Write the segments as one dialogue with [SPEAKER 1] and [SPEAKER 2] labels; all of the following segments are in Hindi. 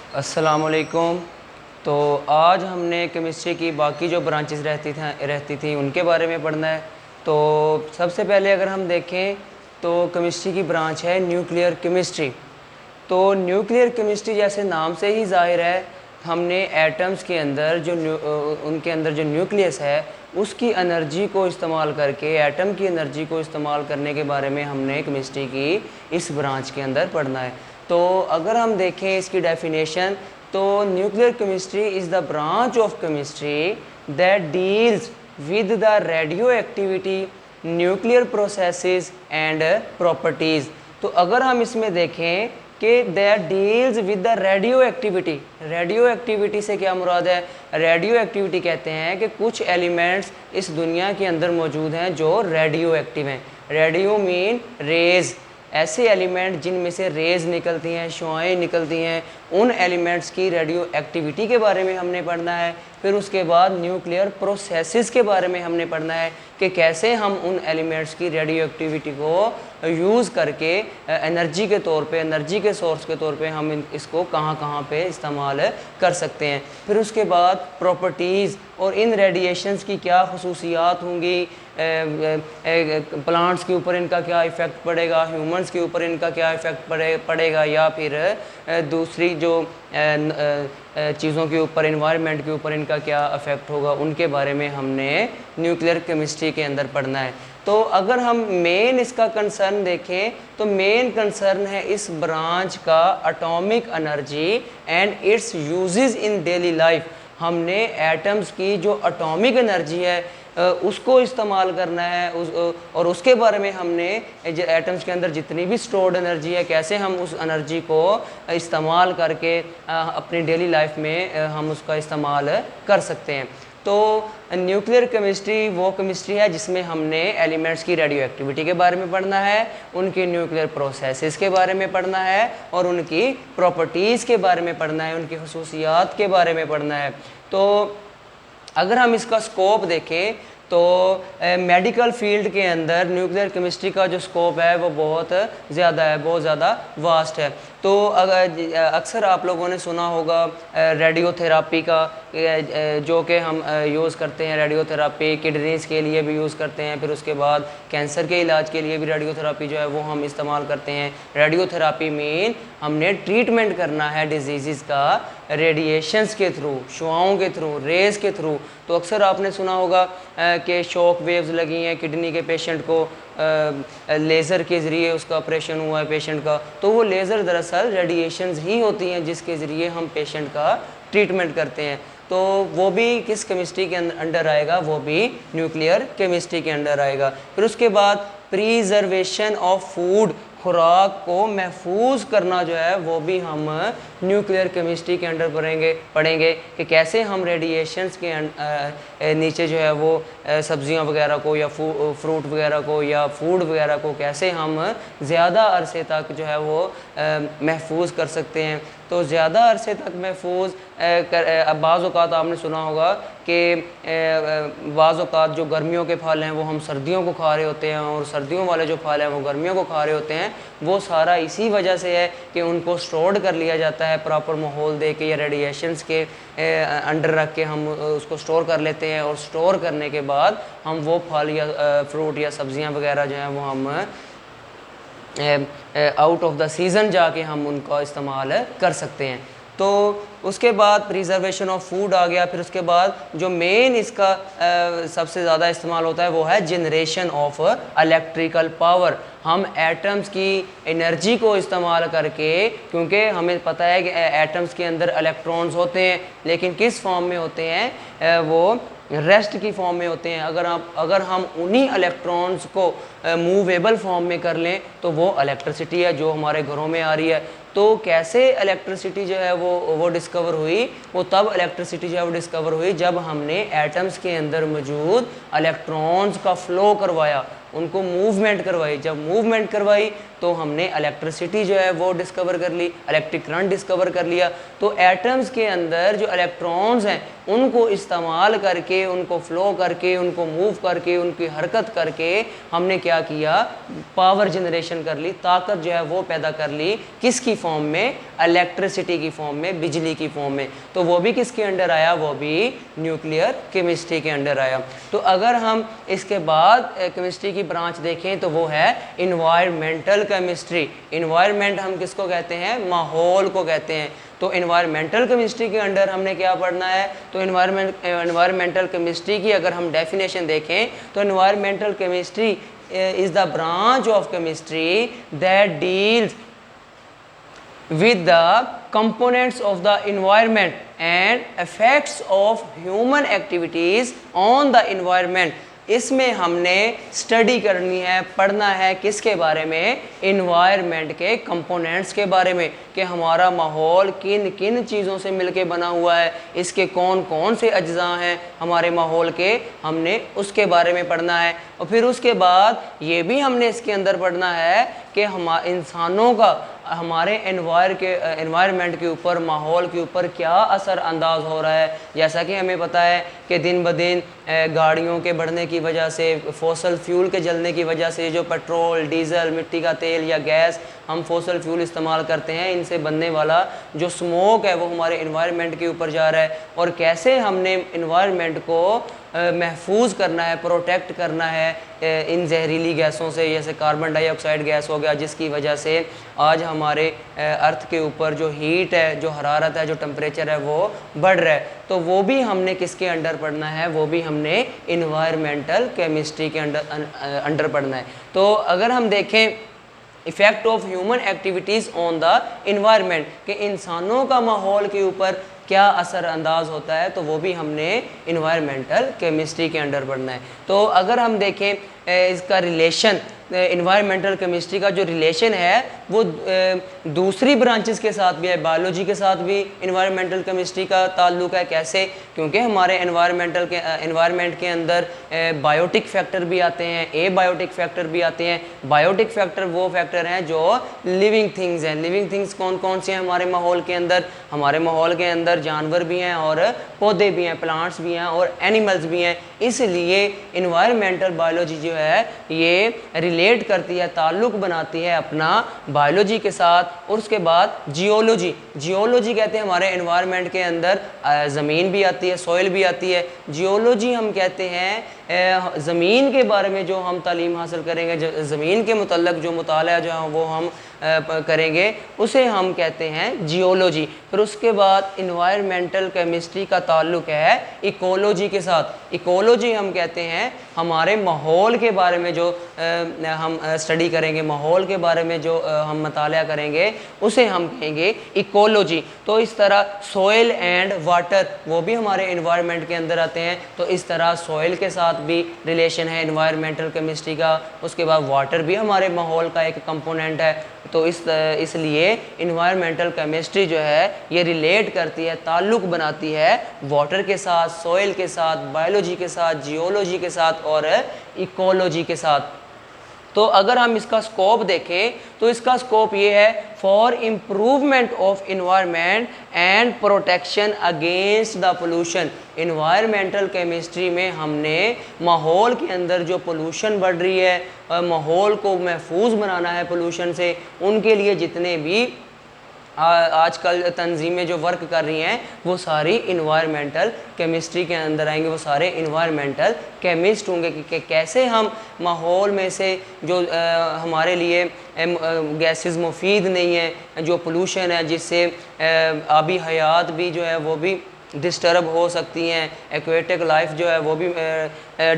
[SPEAKER 1] अस्सलामुअलैकुम। तो आज हमने केमिस्ट्री की बाकी जो ब्रांचेस रहती थी उनके बारे में पढ़ना है। तो सबसे पहले अगर हम देखें तो केमिस्ट्री की ब्रांच है न्यूक्लियर केमिस्ट्री। तो न्यूक्लियर केमिस्ट्री जैसे नाम से ही ज़ाहिर है, हमने एटम्स के अंदर उनके अंदर जो न्यूक्लियस है उसकी एनर्जी को इस्तेमाल करके, एटम की एनर्जी को इस्तेमाल करने के बारे में हमने केमिस्ट्री की इस ब्रांच के अंदर पढ़ना है। तो अगर हम देखें इसकी डेफिनेशन, तो nuclear chemistry is the branch of chemistry that deals with the radio activity, nuclear processes and properties. तो अगर हम इसमें देखें कि that deals with the radio activity, radio activity से क्या मुराद है? रेडियो एक्टिविटी कहते हैं कि कुछ एलिमेंट्स इस दुनिया के अंदर मौजूद हैं जो रेडियो एक्टिव हैं। रेडियो मीन रेज़, ऐसे एलिमेंट जिनमें से रेज़ निकलती हैं, शुआएँ निकलती हैं, उन एलिमेंट्स की रेडियो एक्टिविटी के बारे में हमने पढ़ना है। फिर उसके बाद न्यूक्लियर प्रोसेसेस के बारे में हमने पढ़ना है कि कैसे हम उन एलिमेंट्स की रेडियो एक्टिविटी को यूज़ करके एनर्जी के तौर पे, एनर्जी के सोर्स के तौर पे हम इसको कहाँ कहाँ पे इस्तेमाल कर सकते हैं। फिर उसके बाद प्रॉपर्टीज़ और इन रेडिएशंस की क्या खसूसियात होंगी, प्लांट्स के ऊपर इनका क्या इफ़ेक्ट पड़ेगा, ह्यूमंस के ऊपर इनका क्या इफ़ेक्ट पड़ेगा, या फिर दूसरी जो चीज़ों के ऊपर, इन्वायरमेंट के ऊपर इनका क्या इफ़ेक्ट होगा, उनके बारे में हमने न्यूक्लियर केमिस्ट्री के अंदर पढ़ना है। तो अगर हम मेन इसका कंसर्न देखें तो मेन कंसर्न है इस ब्रांच का atomic energy and it's uses in daily life. हमने एटम्स की जो एटॉमिक एनर्जी है उसको इस्तेमाल करना है, और उसके बारे में हमने एटम्स के अंदर जितनी भी स्टोर्ड एनर्जी है कैसे हम उस एनर्जी को इस्तेमाल करके अपनी डेली लाइफ में हम उसका इस्तेमाल कर सकते हैं। तो न्यूक्लियर केमिस्ट्री वो केमिस्ट्री है जिसमें हमने एलिमेंट्स की रेडियो एक्टिविटी के बारे में पढ़ना है, उनके न्यूक्लियर प्रोसेसेस के बारे में पढ़ना है, और उनकी प्रॉपर्टीज़ के बारे में पढ़ना है, उनकी खसूसियात के बारे में पढ़ना है। तो अगर हम इसका स्कोप देखें तो मेडिकल फील्ड के अंदर न्यूक्लियर केमिस्ट्री का जो स्कोप है वो बहुत ज़्यादा है, बहुत ज़्यादा वास्ट है। तो अक्सर आप लोगों ने सुना होगा रेडियोथेरापी का, जो कि हम यूज़ करते हैं। रेडियोथेरापी किडनीज़ के लिए भी यूज़ करते हैं, फिर उसके बाद कैंसर के इलाज के लिए भी रेडियोथेरापी जो है वो हम इस्तेमाल करते हैं। रेडियोथेरापी मीन हमने ट्रीटमेंट करना है डिजीज़ का रेडिएशंस के थ्रू, शुआओं के थ्रू, रेज़ के थ्रू। तो अक्सर आपने सुना होगा कि शॉक वेव्स लगी हैं किडनी के पेशेंट को, लेज़र के ज़रिए उसका ऑपरेशन हुआ है पेशेंट का, तो वो लेज़र दरअसल रेडिएशंस ही होती हैं जिसके ज़रिए हम पेशेंट का ट्रीटमेंट करते हैं। तो वो भी किस केमिस्ट्री के अंडर आएगा? वो भी न्यूक्लियर केमिस्ट्री के अंडर आएगा। फिर उसके बाद प्रिजर्वेशन ऑफ फूड, खुराक को महफूज करना जो है वो भी हम न्यूक्लियर केमिस्ट्री के अंडर पढ़ेंगे कि कैसे हम रेडिएशंस के नीचे जो है वो सब्जियां वगैरह को या फ्रूट वगैरह को या फूड वगैरह को कैसे हम ज़्यादा अरसे तक जो है वो महफूज कर सकते हैं। तो ज़्यादा अरसे तक महफूज बाज़ औक़ात आपने सुना होगा कि बाज़ औक़ात जो गर्मियों के फल हैं वो हम सर्दियों को खा रहे होते हैं, और सर्दियों वाले जो फल हैं वो गर्मियों को खा रहे होते हैं। वो सारा इसी वजह से है कि उनको स्टोर्ड कर लिया जाता है प्रॉपर माहौल दे के या रेडिएशंस के अंडर रख के हम उसको स्टोर कर लेते हैं, और स्टोर करने के बाद हम वो फल या फ्रूट या सब्ज़ियाँ वगैरह जो हैं वो हम आउट ऑफ द सीज़न जाके हम उनका इस्तेमाल कर सकते हैं। तो उसके बाद प्रिजर्वेशन ऑफ फूड आ गया। फिर उसके बाद जो मेन इसका सबसे ज़्यादा इस्तेमाल होता है वो है जनरेशन ऑफ इलेक्ट्रिकल पावर। हम एटम्स की एनर्जी को इस्तेमाल करके, क्योंकि हमें पता है कि एटम्स के अंदर इलेक्ट्रॉन्स होते हैं, लेकिन किस फॉर्म में होते हैं? वो रेस्ट की फॉर्म में होते हैं। अगर हम उन्हीं इलेक्ट्रॉन्स को मूवेबल फॉर्म में कर लें तो वो इलेक्ट्रिसिटी है जो हमारे घरों में आ रही है। तो कैसे इलेक्ट्रिसिटी जो है वो डिस्कवर हुई? वो तब इलेक्ट्रिसिटी जो है वो डिस्कवर हुई जब हमने एटम्स के अंदर मौजूद इलेक्ट्रॉन्स का फ़्लो करवाया। उनको मूवमेंट करवाई। जब मूवमेंट करवाई तो हमने इलेक्ट्रिसिटी जो है वो डिस्कवर कर ली, इलेक्ट्रिक करंट डिस्कवर कर लिया। तो एटम्स के अंदर जो इलेक्ट्रॉन्स हैं उनको इस्तेमाल करके, उनको फ्लो करके, उनको मूव करके, उनकी हरकत करके हमने क्या किया, पावर जनरेशन कर ली, ताकत जो है वो पैदा कर ली। किसकी फॉर्म में? इलेक्ट्रिसिटी की फॉर्म में, बिजली की फॉर्म में। तो वो भी किसके अंडर आया? वो भी न्यूक्लियर केमिस्ट्री के अंडर आया। तो अगर हम इसके बाद केमिस्ट्री की ब्रांच देखें तो वो है इन्वायरमेंटल केमिस्ट्री। इन्वायरमेंट हम किसको कहते हैं? माहौल को कहते हैं। तो इन्वायरमेंटल केमिस्ट्री के अंडर हमने क्या पढ़ना है? तो इन्वायरमेंटल केमिस्ट्री की अगर हम डेफिनेशन देखें तो environmental chemistry is the branch of chemistry that deals with the components of the environment and effects of human activities on the environment। इसमें हमने स्टडी करनी है, पढ़ना है किसके बारे में? इन्वायरमेंट के कंपोनेंट्स के बारे में, कि हमारा माहौल किन किन चीज़ों से मिलके बना हुआ है, इसके कौन कौन से अज्जा हैं हमारे माहौल के, हमने उसके बारे में पढ़ना है। और फिर उसके बाद ये भी हमने इसके अंदर पढ़ना है कि हम इंसानों का हमारे एनवायरमेंट के ऊपर, माहौल के ऊपर क्या असर अंदाज हो रहा है। जैसा कि हमें पता है कि दिन ब दिन गाड़ियों के बढ़ने की वजह से, फॉसल फ्यूल के जलने की वजह से जो पेट्रोल, डीज़ल, मिट्टी का तेल या गैस हम फॉसल फ्यूल इस्तेमाल करते हैं, इनसे बनने वाला जो स्मोक है वो हमारे एनवायरनमेंट के ऊपर जा रहा है। और कैसे हमने एनवायरनमेंट को महफूज करना है, प्रोटेक्ट करना है इन जहरीली गैसों से, जैसे कार्बन डाइऑक्साइड गैस हो गया, जिसकी वजह से आज हमारे अर्थ के ऊपर जो हीट है, जो हरारत है, जो टेम्परेचर है वो बढ़ रहा है। तो वो भी हमने किसके अंडर पढ़ना है? वो भी हमने इन्वायरमेंटल केमिस्ट्री के अंडर पढ़ना है। तो अगर हम देखें effect of human activities on the environment, कि इंसानों का माहौल के ऊपर क्या असर अंदाज होता है, तो वो भी हमने इन्वायरमेंटल केमिस्ट्री के अंडर पढ़ना है। तो अगर हम देखें इसका रिलेशन, इन्वायरमेंटल केमिस्ट्री का जो रिलेशन है वो दूसरी ब्रांचेस के साथ भी है, बायोलॉजी के साथ भी इन्वायरमेंटल केमिस्ट्री का ताल्लुक है। कैसे? क्योंकि हमारे एनवायरनमेंट के अंदर बायोटिक फैक्टर भी आते हैं, ए बायोटिक फैक्टर भी आते हैं। बायोटिक फैक्टर वो फैक्टर हैं जो लिविंग थिंग्स हैं। लिविंग थिंग्स कौन कौन से हैं हमारे माहौल के अंदर? हमारे माहौल के अंदर जानवर भी हैं और पौधे भी हैं, प्लांट्स भी हैं और एनिमल्स भी हैं। इसलिए इन्वायरमेंटल बायोलॉजी जो है ये रिलेट करती है, ताल्लुक़ बनाती है अपना बायोलॉजी के साथ। और उसके बाद जियोलॉजी कहते हैं हमारे एनवायरनमेंट के अंदर ज़मीन भी आती है, सॉइल भी आती है। जियोलॉजी हम कहते हैं ज़मीन के बारे में जो हम तालीम हासिल करेंगे, ज़मीन के मुतल्लक जो मुताला जो है वो हम करेंगे, उसे हम कहते हैं जियोलॉजी। फिर उसके बाद इन्वायरमेंटल केमिस्ट्री का ताल्लुक़ है इकोलॉजी के साथ। इकोलॉजी हम कहते हैं हमारे माहौल के बारे में जो हम स्टडी करेंगे, माहौल के बारे में जो हम मताला करेंगे, उसे हम कहेंगे इकोलॉजी। तो इस तरह सॉइल एंड वाटर वो भी हमारे इन्वायरमेंट के अंदर आते हैं। तो इस तरह सॉइल के साथ भी रिलेशन है इन्वायरमेंटल केमिस्ट्री का। उसके बाद वाटर भी हमारे माहौल का एक कंपोनेंट है। तो इसलिए इन्वायरमेंटल केमिस्ट्री जो है ये रिलेट करती है, ताल्लुक़ बनाती है वाटर के साथ, सॉइल के साथ, बायोलॉजी के साथ, जियोलॉजी के साथ और इकोलॉजी के साथ। तो अगर हम इसका स्कोप देखें तो इसका स्कोप ये है for improvement of environment and protection against the pollution. Environmental chemistry में हमने माहौल के अंदर जो पोल्यूशन बढ़ रही है, माहौल को महफूज बनाना है पोल्यूशन से, उनके लिए जितने भी आजकल तंजीमें जो वर्क कर रही हैं वो सारी इन्वायरमेंटल केमिस्ट्री के अंदर आएंगे। वो सारे इन्वायरमेंटल केमिस्ट होंगे कि कैसे हम माहौल में से जो हमारे लिए गैसेस मुफीद नहीं है, जो पोल्यूशन है, जिससे आबी हयात भी जो है वो भी डिस्टर्ब हो सकती हैं, एक्वेटिक लाइफ जो है वो भी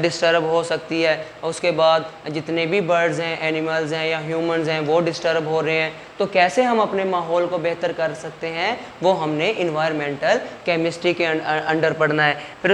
[SPEAKER 1] डिस्टर्ब हो सकती है। उसके बाद जितने भी बर्ड्स हैं, एनिमल्स हैं या ह्यूमंस हैं वो डिस्टर्ब हो रहे हैं। तो कैसे हम अपने माहौल को बेहतर कर सकते हैं, वो हमने इन्वायरमेंटल केमिस्ट्री के अंडर पढ़ना है। फिर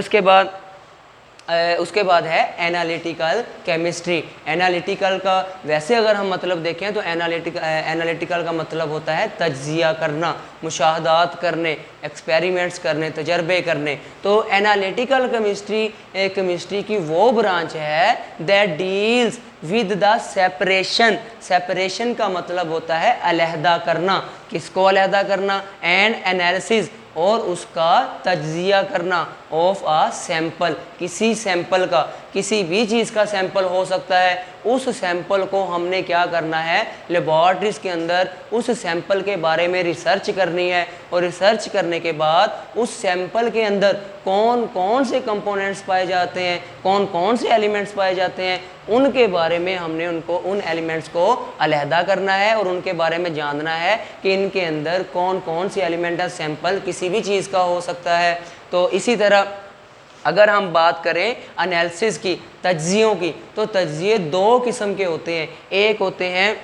[SPEAKER 1] उसके बाद है एनालिटिकल केमिस्ट्री। एनालिटिकल का वैसे अगर हम मतलब देखें तो एनालिटिकल का मतलब होता है तज्जिया करना, मुशाहदात करने, एक्सपेरिमेंट्स करने, तजर्बे करने। तो एनालिटिकल केमिस्ट्री की वो ब्रांच है that deals with the separation. Separation का मतलब होता है अलहदा करना, किसको अलहदा करना, एंड एनालिसिस और उसका तज्जिया करना, ऑफ आ सैंपल, किसी सैंपल का, किसी भी चीज़ का सैंपल हो सकता है, उस सैंपल को हमने क्या करना है, लेबॉर्ट्रीज के अंदर उस सैंपल के बारे में रिसर्च करनी है, और रिसर्च करने के बाद उस सैंपल के अंदर कौन कौन से कंपोनेंट्स पाए जाते हैं, कौन कौन से एलिमेंट्स पाए जाते हैं, उनके बारे में हमने उन एलिमेंट्स को अलहदा करना है और उनके बारे में जानना है कि इनके अंदर कौन कौन सी एलिमेंट है, सैंपल किसी भी चीज़ का हो सकता है। तो इसी तरह अगर हम बात करें एनालिसिस की, तज्जियों की, तो तज्जिए दो किस्म के होते हैं। एक होते हैं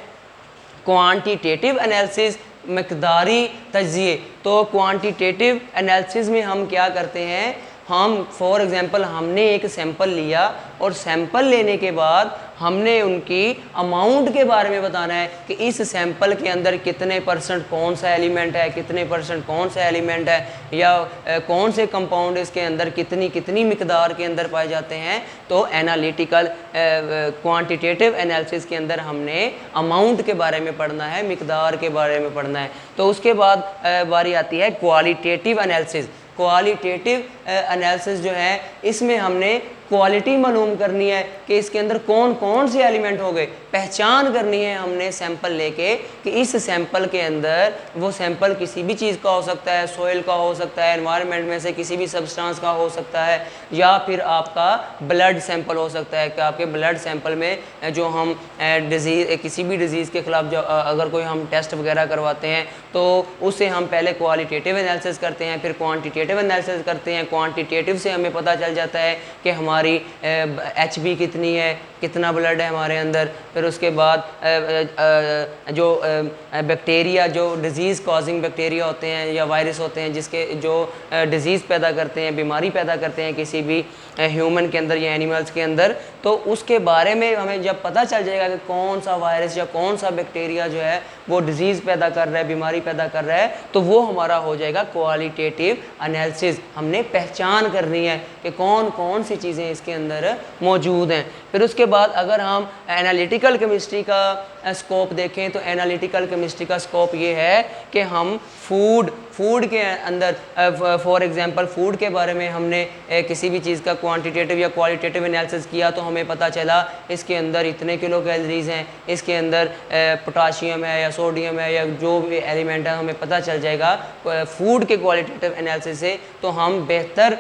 [SPEAKER 1] क्वांटिटेटिव एनालिसिस, मकदारी तज्जिए। तो क्वांटिटेटिव एनालिसिस में हम क्या करते हैं, हम फॉर एग्जांपल हमने एक सैंपल लिया और सैंपल लेने के बाद हमने उनकी अमाउंट के बारे में बताना है कि इस सैंपल के अंदर कितने परसेंट कौन सा एलिमेंट है, कितने परसेंट कौन सा एलिमेंट है, या कौन से कंपाउंड इसके अंदर कितनी कितनी मिकदार के अंदर पाए जाते हैं। तो एनालिटिकल क्वांटिटेटिव एनालिसिस के अंदर हमने अमाउंट के बारे में पढ़ना है, मिकदार के बारे में पढ़ना है। तो उसके बाद बारी आती है क्वालिटेटिव एनालिसिस। क्वालिटेटिव एनालिसिस जो है, इसमें हमने क्वालिटी मालूम करनी है कि इसके अंदर कौन कौन से एलिमेंट हो गए, पहचान करनी है हमने सैंपल लेके कि इस सैंपल के अंदर, वो सैंपल किसी भी चीज़ का हो सकता है, सोइल का हो सकता है, एनवायरनमेंट में से किसी भी सब्सटेंस का हो सकता है, या फिर आपका ब्लड सैंपल हो सकता है कि आपके ब्लड सैंपल में जो हम डिजीज़, किसी भी डिजीज़ के ख़िलाफ़ जो अगर कोई हम टेस्ट वगैरह करवाते हैं तो उससे हम पहले क्वालिटेटिव एनालिसिस करते हैं, फिर क्वांटिटेटिव एनालिसिस करते हैं। क्वांटिटेटिव से हमें पता चल जाता है कि हमारी HB कितनी है, कितना ब्लड है हमारे अंदर। फिर उसके बाद जो बैक्टीरिया, जो डिज़ीज़ कॉजिंग बैक्टीरिया होते हैं या वायरस होते हैं, जिसके जो डिज़ीज़ पैदा करते हैं, बीमारी पैदा करते हैं किसी भी ह्यूमन के अंदर या एनिमल्स के अंदर, तो उसके बारे में हमें जब पता चल जाएगा कि कौन सा वायरस या कौन सा बैक्टीरिया जो है वो डिज़ीज़ पैदा कर रहा है, बीमारी पैदा कर रहा है, तो वो हमारा हो जाएगा क्वालिटेटिव एनालिसिस। हमने पहचान करनी है कि कौन कौन सी चीज़ें इसके अंदर मौजूद हैं। फिर उसके बाद अगर हम एनालिटिकल केमिस्ट्री का स्कोप देखें तो एनालिटिकल केमिस्ट्री का स्कोप ये है कि हम फूड के अंदर फॉर एग्जांपल फूड के बारे में हमने किसी भी चीज़ का क्वांटिटेटिव या क्वालिटेटिव एनालिसिस किया तो हमें पता चला इसके अंदर इतने किलो कैलोरीज हैं, इसके अंदर पोटाशियम है या सोडियम है या जो भी एलिमेंट है, हमें पता चल जाएगा फूड के क्वालिटेटिव एनालिसिस से। तो हम बेहतर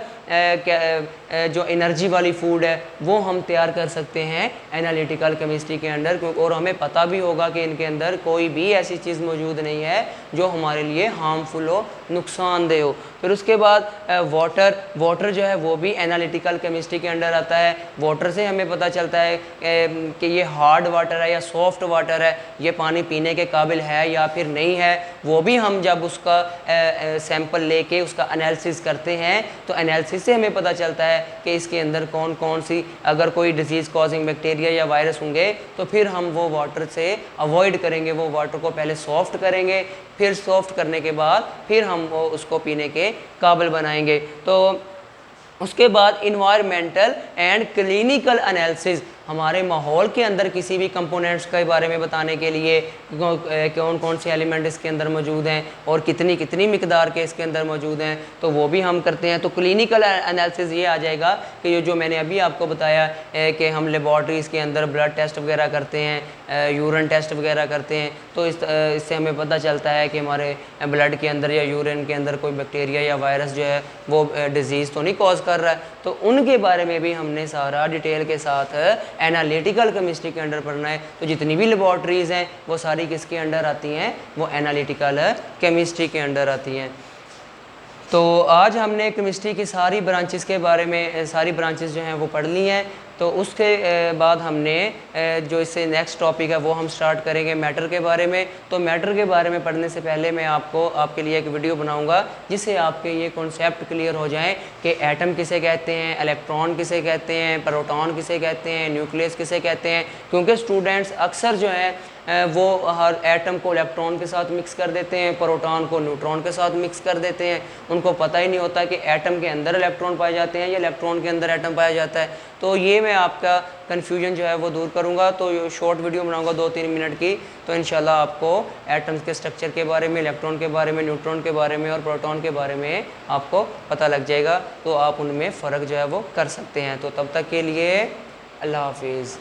[SPEAKER 1] जो एनर्जी वाली फूड है वो हम तैयार कर सकते हैं एनालिटिकल केमिस्ट्री के अंदर, और हमें पता भी होगा कि इनके अंदर कोई भी ऐसी चीज़ मौजूद नहीं है जो हमारे लिए हार्मफुल हो, नुकसानदेह हो। फिर उसके बाद वाटर जो है वो भी एनालिटिकल केमिस्ट्री के अंडर आता है। वाटर से हमें पता चलता है कि ये हार्ड वाटर है या सॉफ्ट वाटर है, ये पानी पीने के काबिल है या फिर नहीं है। वो भी हम जब उसका सैंपल लेके उसका एनालिसिस करते हैं तो एनालिसिस से हमें पता चलता है कि इसके अंदर कौन कौन सी, अगर कोई डिजीज़ कॉजिंग बैक्टीरिया या वायरस होंगे तो फिर हम वो वाटर से अवॉइड करेंगे, वो वाटर को पहले सॉफ्ट करेंगे, फिर सॉफ्ट करने के बाद फिर हम वो उसको पीने के काबिल बनाएंगे। तो उसके बाद इन्वायरमेंटल एंड क्लिनिकल एनालिसिस, हमारे माहौल के अंदर किसी भी कंपोनेंट्स के बारे में बताने के लिए कौन कौन से एलिमेंट इसके अंदर मौजूद हैं और कितनी कितनी मिकदार के इसके अंदर मौजूद हैं, तो वो भी हम करते हैं। तो क्लिनिकल एनालिसिस ये आ जाएगा कि जो मैंने अभी आपको बताया कि हम लेबॉर्ट्रीज़ के अंदर ब्लड टेस्ट वगैरह करते हैं, यूरिन टेस्ट वगैरह करते हैं, तो इससे हमें पता चलता है कि हमारे ब्लड के अंदर या यूरिन के अंदर कोई बैक्टीरिया या वायरस जो है वो डिज़ीज़ तो नहीं कॉज कर रहा है। तो उनके बारे में भी हमने सारा डिटेल के साथ एनालिटिकल केमिस्ट्री के अंडर पढ़ना है। तो जितनी भी लेबॉर्ट्रीज़ हैं वो सारी किसके अंडर आती हैं, वो एनालिटिकल केमिस्ट्री के अंडर आती हैं। तो आज हमने केमिस्ट्री की सारी ब्रांचेस के बारे में, सारी ब्रांचेस जो हैं वो पढ़ ली हैं। तो उसके बाद हमने जो इससे नेक्स्ट टॉपिक है वो हम स्टार्ट करेंगे मैटर के बारे में। तो मैटर के बारे में पढ़ने से पहले मैं आपके लिए एक वीडियो बनाऊंगा जिससे आपके ये कॉन्सेप्ट क्लियर हो जाएं कि एटम किसे कहते हैं, इलेक्ट्रॉन किसे कहते हैं, प्रोटॉन किसे कहते हैं, न्यूक्लियस किसे कहते हैं। क्योंकि स्टूडेंट्स अक्सर जो है वो हर एटम को इलेक्ट्रॉन के साथ मिक्स कर देते हैं, प्रोटॉन को न्यूट्रॉन के साथ मिक्स कर देते हैं। उनको पता ही नहीं होता कि एटम के अंदर इलेक्ट्रॉन पाए जाते हैं या इलेक्ट्रॉन के अंदर एटम पाया जाता है। तो ये मैं आपका कन्फ्यूजन जो है वो दूर करूँगा। तो शॉर्ट वीडियो बनाऊँगा 2-3 मिनट की, तो इंशाल्लाह आपको एटम्स के स्ट्रक्चर के बारे में, इलेक्ट्रॉन के बारे में, न्यूट्रॉन के बारे में और प्रोटॉन के बारे में आपको पता लग जाएगा। तो आप उनमें फ़र्क जो है वो कर सकते हैं। तो तब तक के लिए अल्लाह हाफिज़।